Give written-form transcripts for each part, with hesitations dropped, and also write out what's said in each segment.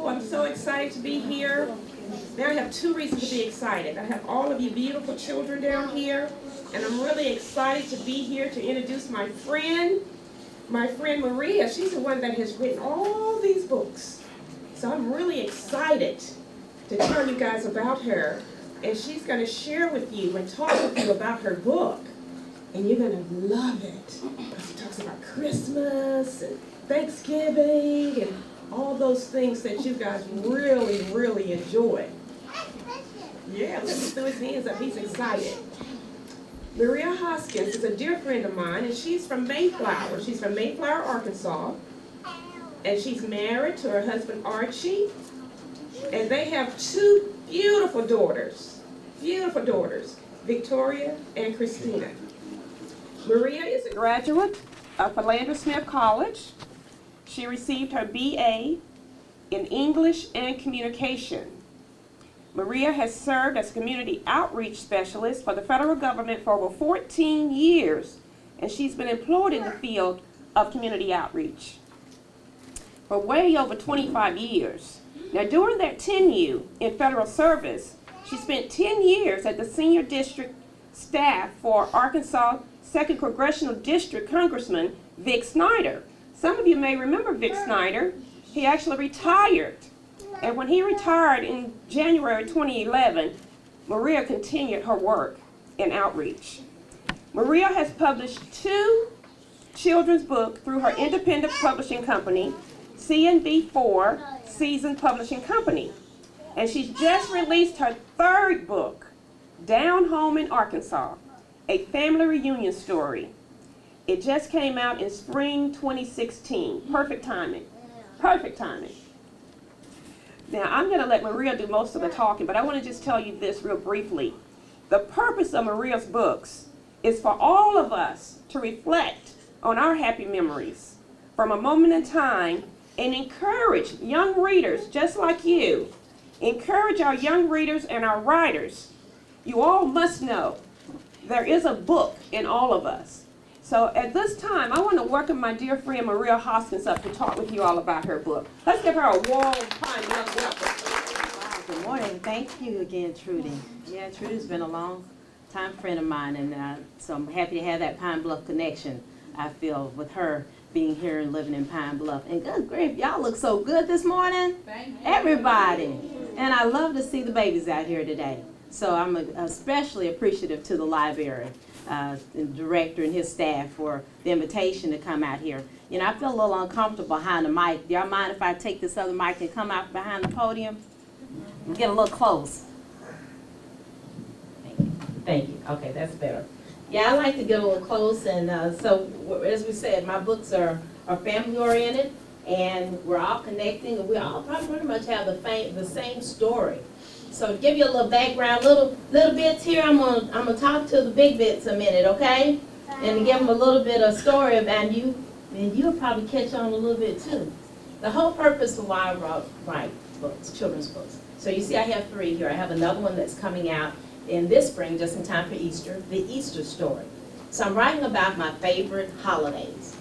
Oh, I'm so excited to be here. Now I have two reasons to be excited. I have all of you beautiful children down here, and I'm really excited to be here to introduce my friend Maria. She's the one that has written all these books. So I'm really excited to tell you guys about her, and she's going to share with you and talk with you about her book, and you're going to love it, because it talks about Christmas and Thanksgiving and all those things that you guys really, really enjoy. Yeah, let me throw his hands up. He's excited. Maria Hoskins is a dear friend of mine, and she's from Mayflower. She's from Mayflower, Arkansas, and she's married to her husband, Archie, and they have two beautiful daughters, Victoria and Christina. Maria is a graduate of Philander Smith College. She received her BA in English and Communication. Maria has served as community outreach specialist for the federal government for over 14 years, and she's been employed in the field of community outreach for way over 25 years. Now, during that tenure in federal service, she spent 10 years at the senior district staff for Arkansas 2nd Congressional District Congressman Vic Snyder. Some of you may remember Vic Snyder. He actually retired. And when he retired in January 2011, Maria continued her work in outreach. Maria has published 2 children's books through her independent publishing company, C&B4 Season Publishing Company. And she's just released her 3rd book, Down Home in Arkansas, a family reunion story. It just came out in spring 2016. Perfect timing. Perfect timing. Now, I'm going to let Maria do most of the talking, but I want to just tell you this real briefly. The purpose of Maria's books is for all of us to reflect on our happy memories from a moment in time and encourage young readers just like you. Encourage our young readers and our writers. You all must know there is a book in all of us. So at this time, I want to welcome my dear friend Maria Hoskins up to talk with you all about her book. Let's give her a warm, kind welcome. Good morning. Thank you again, Trudy. Yeah, Trudy's been a long time friend of mine, and so I'm happy to have that Pine Bluff connection, I feel, with her being here and living in Pine Bluff. And good grief, y'all look so good this morning. Thank you. Everybody. And I love to see the babies out here today. So I'm especially appreciative to the library, the director and his staff for the invitation to come out here. You know, I feel a little uncomfortable behind the mic. Do y'all mind if I take this other mic and come out behind the podium? And get a little close. Thank you. Thank you. Okay, that's better. Yeah, I like to get a little close, and so as we said, my books are family oriented, and we're all connecting, and we all pretty much have the same story. So to give you a little background, little bits here, I'm gonna talk to the big bits a minute, okay? And to give them a little bit of story about you, and you'll probably catch on a little bit too. The whole purpose of why I write books, children's books. So you see I have 3 here. I have another one that's coming out in this spring, just in time for Easter, the Easter story. So I'm writing about my favorite holidays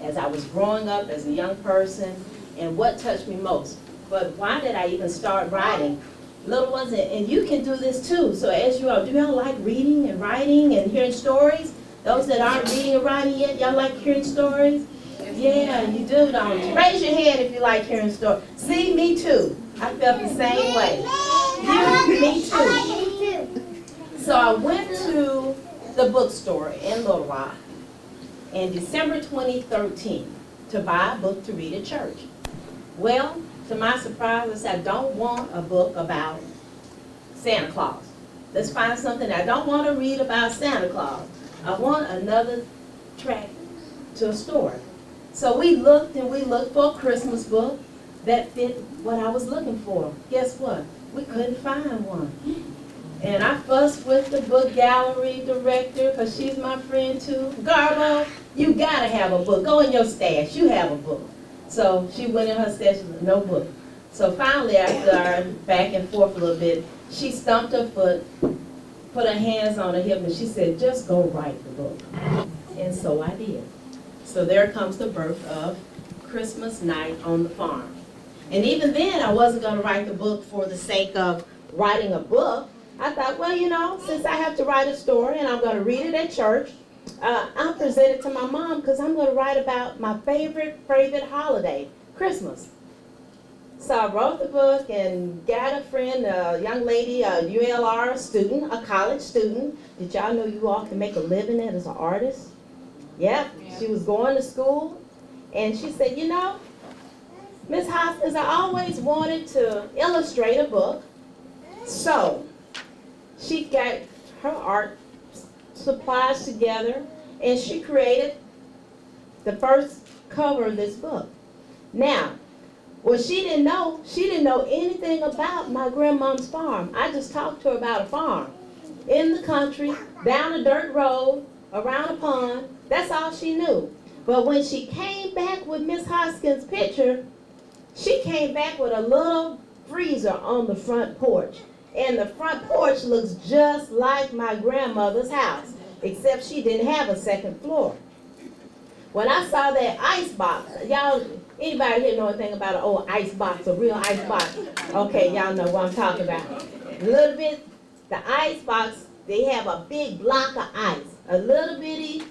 as I was growing up as a young person and what touched me most. But why did I even start writing? Little ones, and you can do this too. So as you all, do y'all like reading and writing and hearing stories? Those that aren't reading and writing yet, y'all like hearing stories? Yeah, you do, don't you? Raise your hand if you like hearing stories. See, me too. I felt the same way. You, me too. So I went to the bookstore in Little Rock in December 2013 to buy a book to read at church. Well, to my surprise, I said, I don't want a book about Santa Claus. Let's find something. I don't want to read about Santa Claus. I want another track to a story. So we looked and we looked for a Christmas book that fit what I was looking for. Guess what? We couldn't find one. And I fussed with the book gallery director, because she's my friend too. Garbo, you gotta have a book. Go in your stash, you have a book. So she went in her stash with no book. So finally, after our back and forth a little bit, she stumped her foot, put her hands on her hip, and she said, just go write the book. And so I did. So there comes the birth of Christmas Night on the Farm. And even then, I wasn't going to write the book for the sake of writing a book. I thought, well, you know, since I have to write a story and I'm going to read it at church, I'll present it to my mom because I'm going to write about my favorite holiday, Christmas. So I wrote the book and got a friend, a young lady, a ULR student, a college student. Did y'all know you all can make a living as an artist? Yep. She was going to school, and she said, you know, Miss Hoskins, I always wanted to illustrate a book. So she got her art supplies together, and she created the first cover of this book. Now, what she didn't know anything about my grandmom's farm. I just talked to her about a farm in the country, down a dirt road, around a pond. That's all she knew. But when she came back with Miss Hoskins' picture, she came back with a little freezer on the front porch. And the front porch looks just like my grandmother's house, except she didn't have a second floor. When I saw that ice box, y'all, anybody here know anything about an old ice box, a real ice box? Okay, y'all know what I'm talking about. A little bit, the ice box, they have a big block of ice, a little bitty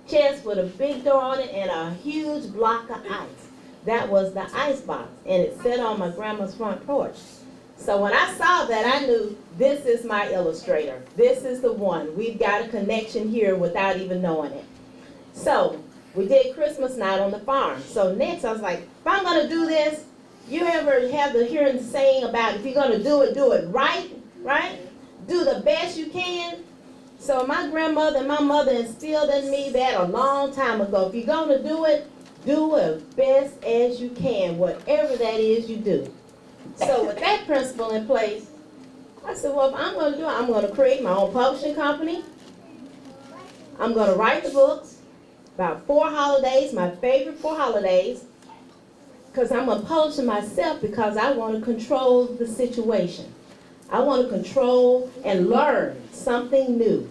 chest with a big door on it and a huge block of ice. That was the ice box, and it sat on my grandma's front porch. So when I saw that, I knew this is my illustrator. This is the one. We've got a connection here without even knowing it. So we did Christmas night on the farm. So next I was like, if I'm going to do this, you ever have the hearing saying about if you're going to do it right? Do the best you can. So my grandmother and my mother instilled in me that a long time ago. If you're going to do it as best as you can, whatever that is you do. So with that principle in place, I said, well, if I'm going to do it, I'm going to create my own publishing company. I'm going to write the books about 4 holidays, my favorite 4 holidays, because I'm going to publish them myself because I want to control the situation. I want to control and learn something new.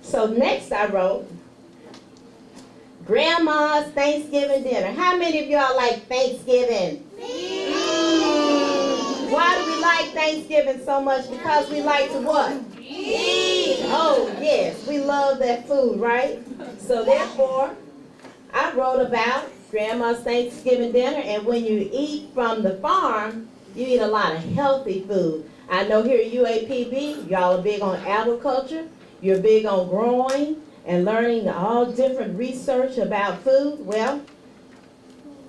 So next I wrote, Grandma's Thanksgiving Dinner. How many of y'all like Thanksgiving? Why do we like Thanksgiving so much? Because we like to what? Eat. Oh, yes. We love that food, right? So therefore, I wrote about Grandma's Thanksgiving Dinner, and when you eat from the farm, you eat a lot of healthy food. I know here at UAPB, y'all are big on agriculture. You're big on growing and learning all different research about food. Well,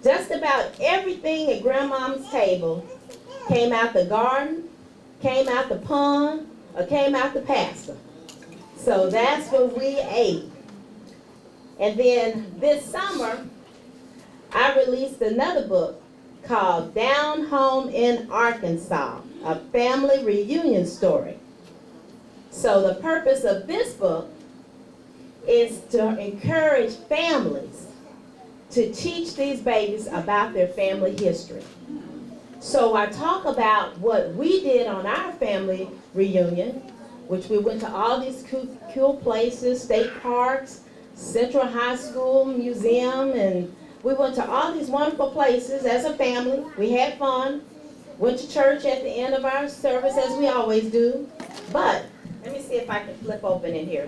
just about everything at Grandma's table came out the garden, came out the pond, or came out the pasture. So that's what we ate. And then this summer, I released another book called Down Home in Arkansas, a family reunion story. So the purpose of this book is to encourage families to teach these babies about their family history. So I talk about what we did on our family reunion, which we went to all these cool places, state parks, Central High School Museum, and we went to all these wonderful places as a family. We had fun, went to church at the end of our service as we always do. But let me see if I can flip open in here.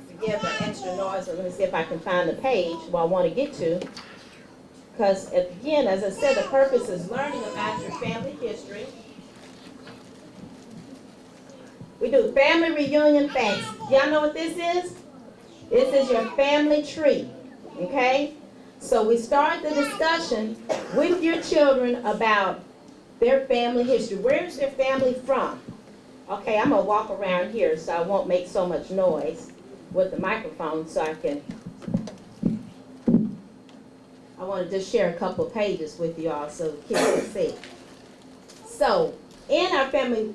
Forgive the extra noise, but let me see if I can find the page where I want to get to. Because again, as I said, the purpose is learning about your family history. We do family reunion facts. Y'all know what this is? This is your family tree, okay? So we start the discussion with your children about their family history. Where's their family from? Okay, I'm gonna walk around here so I won't make so much noise with the microphone so I want to just share a couple of pages with you all so kids can see. So, in our family,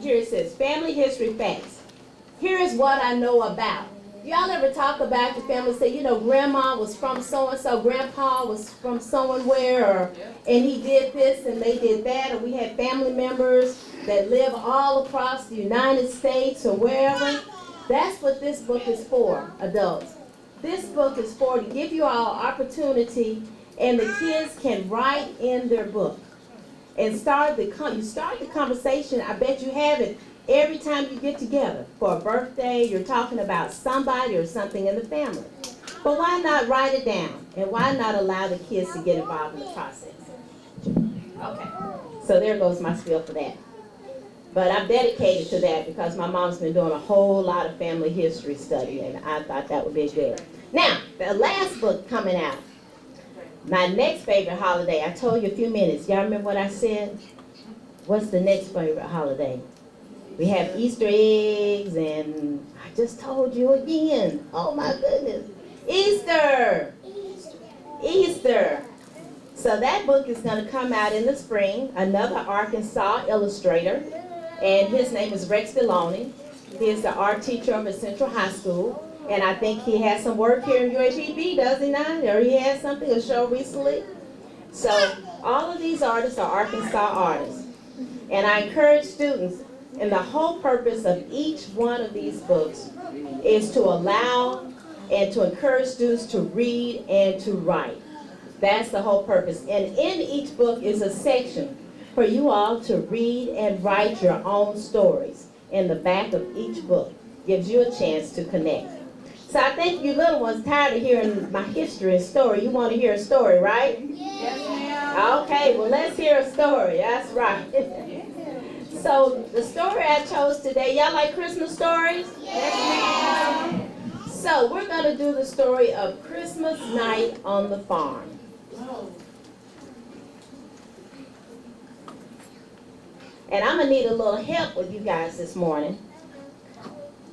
here it says, family history facts. Here is what I know about. Y'all ever talk about your family, say, you know, grandma was from so-and-so, grandpa was from somewhere, and he did this and they did that, or we had family members that live all across the United States or wherever. That's what this book is for, adults. this book is for to give you all opportunity, and the kids can write in their book and you start the conversation. I bet you have it every time you get together for a birthday. You're talking about somebody or something in the family. But why not write it down, and why not allow the kids to get involved in the process? Okay, so there goes my spiel for that. But I'm dedicated to that because my mom's been doing a whole lot of family history study, and I thought that would be good. Now, the last book coming out, my next favorite holiday. I told you a few minutes. Y'all remember what I said? What's the next favorite holiday? We have Easter eggs, and I just told you again. Oh my goodness. Easter! Easter! So that book is going to come out in the spring. Another Arkansas illustrator, and his name is Rex Deloney. He is the art teacher up at Central High School. And I think he has some work here in UAPB, does he not? Or he has something, a show recently. So all of these artists are Arkansas artists. And I encourage students, and the whole purpose of each one of these books is to allow and to encourage students to read and to write. That's the whole purpose. And in each book is a section for you all to read and write your own stories. In the back of each book gives you a chance to connect. So I think you little ones tired of hearing my history and story. You want to hear a story, right? Yes, ma'am. Okay, well let's hear a story. That's right. So the story I chose today, y'all like Christmas stories? Yes, ma'am. So we're going to do the story of Christmas night on the farm. And I'm going to need a little help with you guys this morning.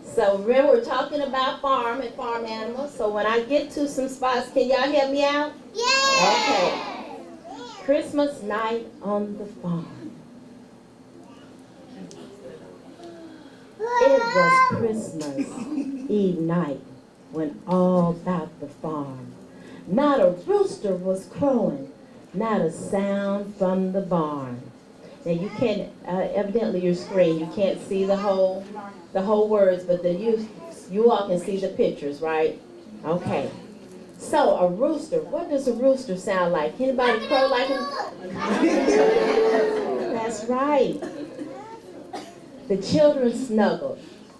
So remember, we're talking about farm and farm animals. So when I get to some spots, can y'all help me out? Yeah. Okay. Christmas night on the farm. It was Christmas Eve night when all about the farm. Not a rooster was crowing, not a sound from the barn. Now you can't, evidently your screen, you can't see the whole words, but you all can see the pictures, right? Okay. So a rooster, what does a rooster sound like? Anybody crow like him? That's right. The children snuggled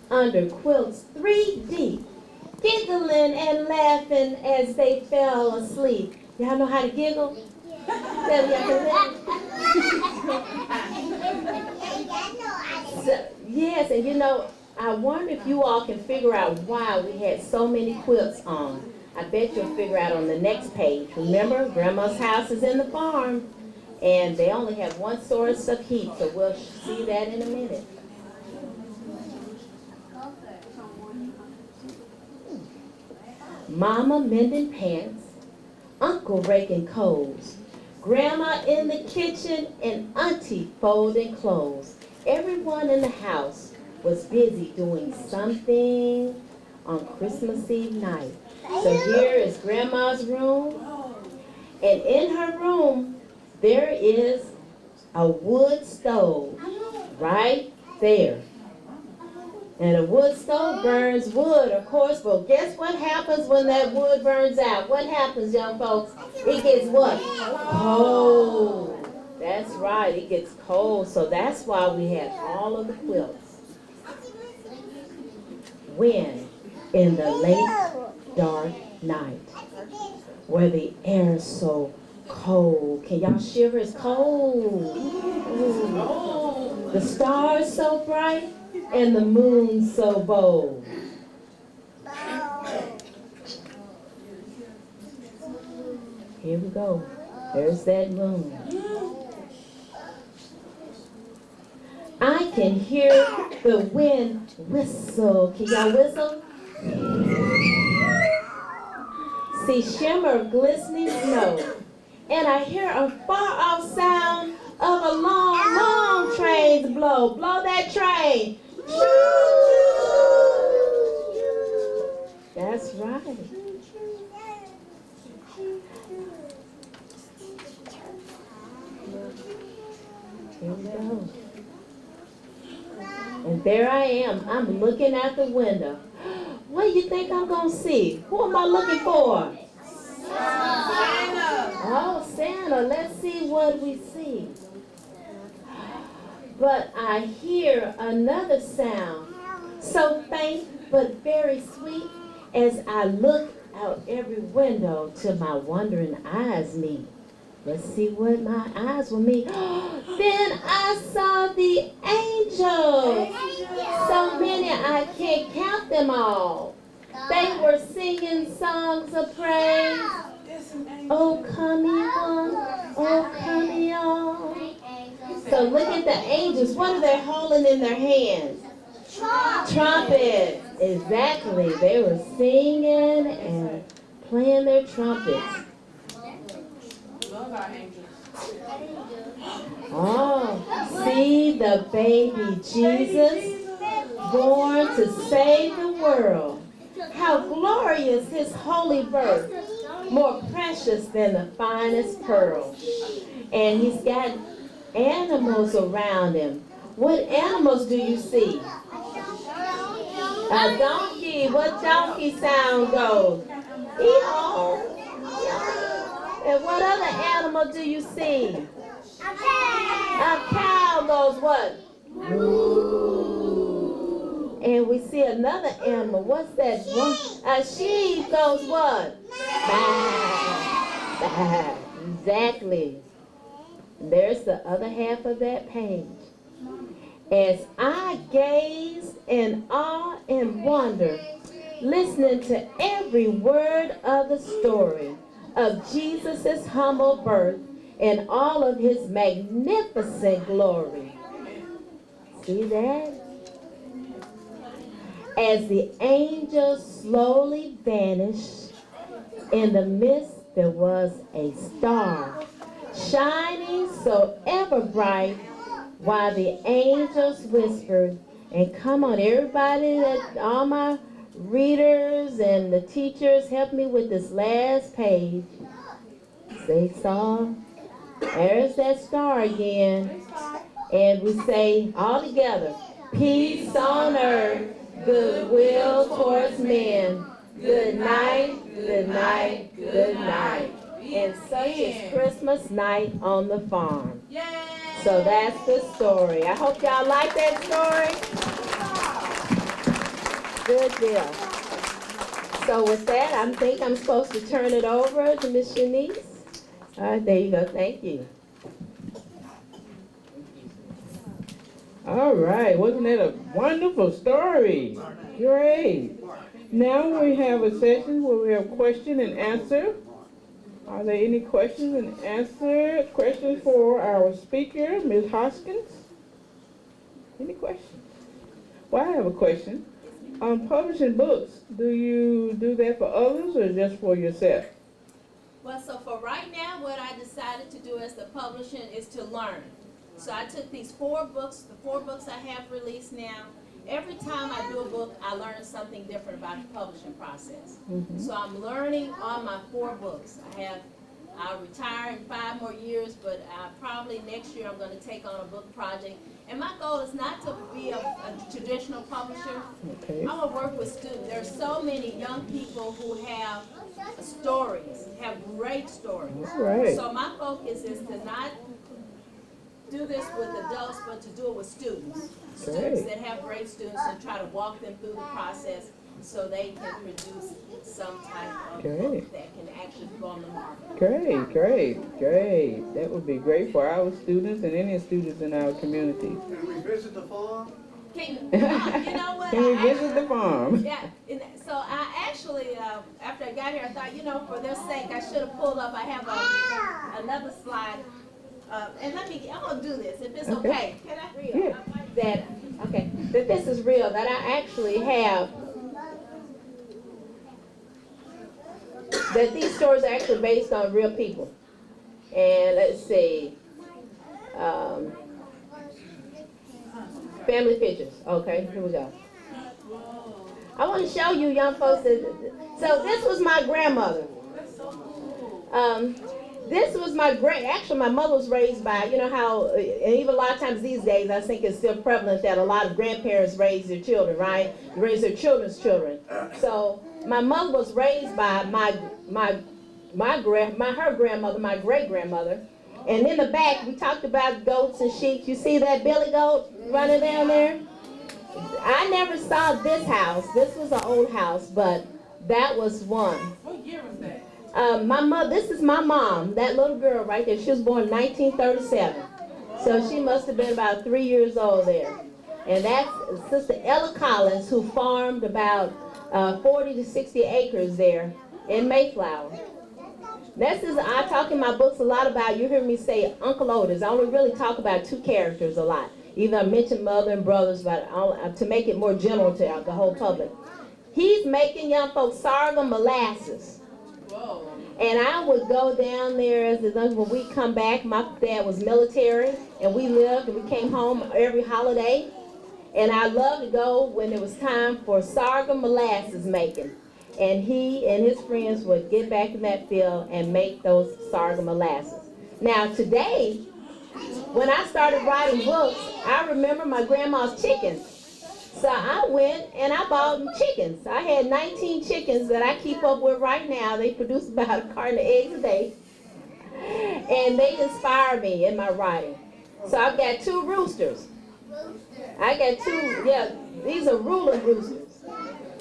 under quilts 3 deep, giggling and laughing as they fell asleep. Y'all know how to giggle? Yes, and you know, I wonder if you all can figure out why we had so many quilts on. I bet you'll figure out on the next page. Remember, Grandma's house is in the farm, and they only have one source of heat, so we'll see that in a minute. Mama mending pants, Uncle raking coals, Grandma in the kitchen, and Auntie folding clothes. Everyone in the house was busy doing something on Christmas Eve night. So here is Grandma's room, and in her room there is a wood stove right there. And a wood stove burns wood, of course, but guess what happens when that wood burns out? What happens, young folks? It gets what? Cold. That's right, it gets cold. So that's why we had all of the quilts. When, in the late, dark night, where the air is so cold. Can y'all shiver? It's cold. Ooh. The stars so bright, and the moon so bold. Here we go. There's that moon. I can hear the wind whistle. Can y'all whistle? See shimmer of glistening snow. And I hear a far-off sound of a long, long train blow. Blow that train. That's right. Here we go. And there I am. I'm looking out the window. What do you think I'm gonna see? Who am I looking for? Oh, Santa. Let's see what we see. But I hear another sound, so faint but very sweet, as I look out every window till my wondering eyes meet. Let's see what my eyes will meet. Then I saw the angels. So many I can't count them all. They were singing songs of praise. Oh, come ye one, oh, come ye all. So look at the angels. What are they holding in their hands? Trumpets. Exactly. They were singing and playing their trumpets. Oh, see the baby Jesus, born to save the world. How glorious his holy birth, more precious than the finest pearl. And he's got animals around him. What animals do you see? A donkey. What donkey sound goes? Ee-haw. And what other animal do you see? A cow goes what? Moo. And we see another animal. What's that one? A sheep goes what? Bah. Bah. Exactly. There's the other half of that page. As I gazed in awe and wonder, listening to every word of the story of Jesus' humble birth and all of his magnificent glory. See that? As the angels slowly vanished, in the midst there was a star, shining so ever bright, while the angels whispered, and come on, everybody, all my readers and the teachers, help me with this last page. They saw, there's that star again. And we say all together, peace on earth, goodwill towards men. Good night, good night, good night. And such is Christmas night on the farm. So that's the story. I hope y'all like that story. Good deal. So with that, I think I'm supposed to turn it over to Miss Shanice. All right, there you go. Thank you. All right, wasn't that a wonderful story? Great. Now we have a session where we have question and answer. Are there any questions and answers? Questions for our speaker, Ms. Hoskins? Any questions? Well, I have a question. Publishing books, do you do that for others or just for yourself? Well, so for right now, what I decided to do as the publishing is to learn. So I took these 4 books, the 4 books I have released now. Every time I do a book, I learn something different about the publishing process. So I'm learning on my 4 books. I'll retire in 5 more years, but probably next year I'm going to take on a book project. And my goal is not to be a traditional publisher. Okay. I'm going to work with students. There are so many young people who have stories, have great stories. Right. So my focus is to not do this with adults, but to do it with students. Students that have great students, and try to walk them through the process so they can produce some type of book that can actually go on the market. Great. That would be great for our students and any students in our community. Can we visit the farm? You know what? Can we visit the farm? Yeah, so I actually, after I got here, I thought, for their sake, I should have pulled up. I have another slide. And I'm gonna do this if it's okay. Can I? Yeah. That this is real. That I actually have. That these stories are actually based on real people. And let's see. Family pictures. Okay, here we go. I want to show you young folks that. So this was my grandmother. This was actually my mother was raised by, you know how, and even a lot of times these days, I think it's still prevalent that a lot of grandparents raise their children, right? Raise their children's children. So my mother was raised by her grandmother, my great-grandmother. And in the back, we talked about goats and sheep. You see that billy goat running down there? I never saw this house. This was an old house, but that was one. What year was that? This is my mom, that little girl right there. She was born in 1937. So she must have been about 3 years old there. And that's Sister Ella Collins, who farmed about 40 to 60 acres there in Mayflower. I talk in my books a lot about, you hear me say Uncle Otis. I only really talk about two characters a lot. Even I mention mother and brothers, but to make it more general to the whole public. He's making young folks sorghum molasses. Whoa. And I would go down there when we come back. My dad was military, and we lived and we came home every holiday. And I loved to go when it was time for sorghum molasses making. And he and his friends would get back in that field and make those sorghum molasses. Now today, when I started writing books, I remember my grandma's chickens. So I went and I bought them chickens. I had 19 chickens that I keep up with right now. They produce about a carton of eggs a day. And they inspire me in my writing. So I've got 2 roosters. I got 2, these are ruler roosters.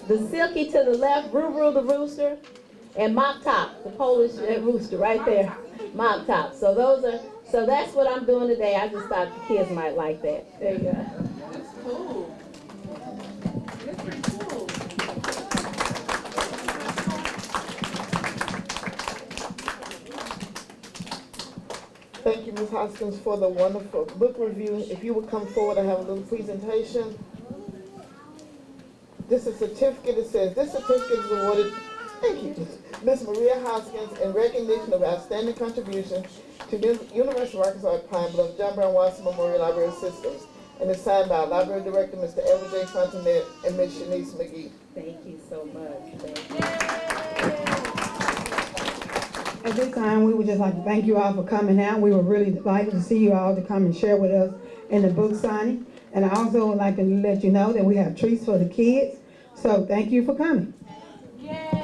The Silky to the left, Ruru the rooster, and Mop Top, the Polish rooster right there. Mop Top. So that's what I'm doing today. I just thought the kids might like that. There you go. That's cool. That's pretty cool. Thank you, Ms. Hoskins, for the wonderful book review. If you would come forward, I have a little presentation. This is a certificate. It says, this certificate is awarded, thank you, Ms. Maria Hoskins in recognition of outstanding contribution to the University of Arkansas at Pine Bluff, John Brown Watson Memorial Library Systems, and it's signed by Library Director, Mr. Edward J. Fontanet, and Ms. Shanice McGee. Thank you so much. Thank you. At this time, we would just like to thank you all for coming out. We were really delighted to see you all to come and share with us in the book signing. And I also would like to let you know that we have treats for the kids. So thank you for coming. Yay!